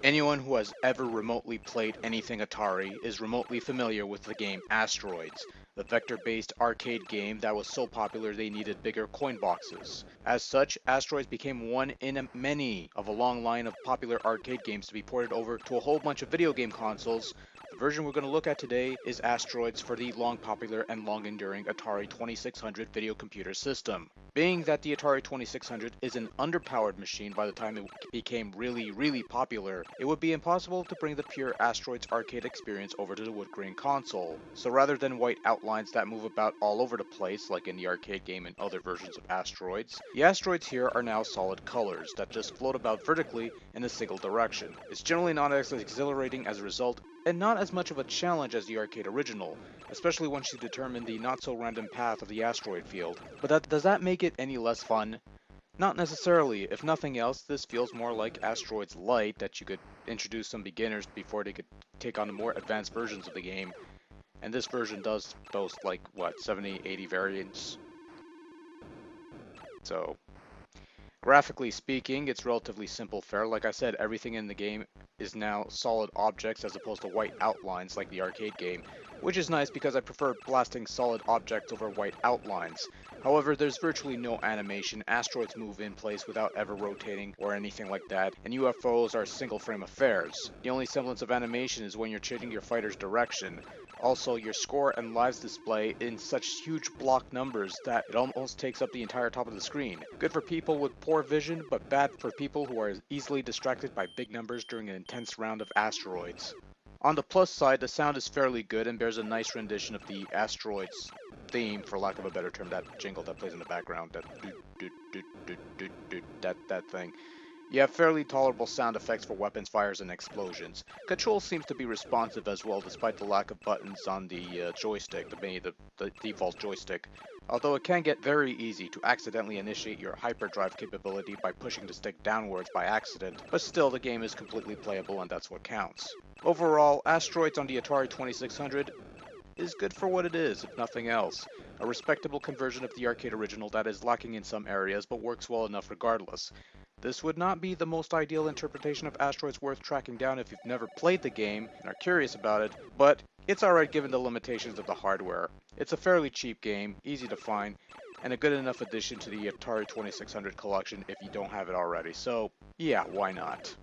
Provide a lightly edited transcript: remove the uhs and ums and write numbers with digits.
Anyone who has ever remotely played anything Atari is remotely familiar with the game Asteroids, the vector-based arcade game that was so popular they needed bigger coin boxes. As such, Asteroids became one in many of a long line of popular arcade games to be ported over to a whole bunch of video game consoles. The version we're going to look at today is Asteroids for the long popular and long enduring Atari 2600 video computer system. Being that the Atari 2600 is an underpowered machine by the time it became really popular, it would be impossible to bring the pure Asteroids arcade experience over to the wood grain console. So rather than white outlines that move about all over the place like in the arcade game and other versions of Asteroids, the asteroids here are now solid colors that just float about vertically in a single direction. It's generally not as exhilarating as a result, and not as much of a challenge as the arcade original, especially once you determine the not so random path of the asteroid field. But does that make it any less fun? Not necessarily. If nothing else, this feels more like Asteroids Light that you could introduce some beginners before they could take on the more advanced versions of the game. And this version does boast like, what, 70, 80 variants? So, graphically speaking, it's relatively simple fare. Like I said, everything in the game is now solid objects as opposed to white outlines like the arcade game, which is nice because I prefer blasting solid objects over white outlines. However, there's virtually no animation, asteroids move in place without ever rotating or anything like that, and UFOs are single frame affairs. The only semblance of animation is when you're changing your fighter's direction. Also, your score and lives display in such huge block numbers that it almost takes up the entire top of the screen. Good for people with poor vision, but bad for people who are easily distracted by big numbers during an intense round of asteroids. On the plus side, the sound is fairly good and bears a nice rendition of the Asteroids theme, for lack of a better term, that jingle that plays in the background, that that thing. You have fairly tolerable sound effects for weapons fires and explosions. Control seems to be responsive as well despite the lack of buttons on the joystick, the default joystick. Although it can get very easy to accidentally initiate your hyperdrive capability by pushing the stick downwards by accident, but still the game is completely playable and that's what counts. Overall, Asteroids on the Atari 2600 is good for what it is, if nothing else. A respectable conversion of the arcade original that is lacking in some areas but works well enough regardless. This would not be the most ideal interpretation of Asteroids worth tracking down if you've never played the game and are curious about it, but it's alright given the limitations of the hardware. It's a fairly cheap game, easy to find, and a good enough addition to the Atari 2600 collection if you don't have it already, so yeah, why not?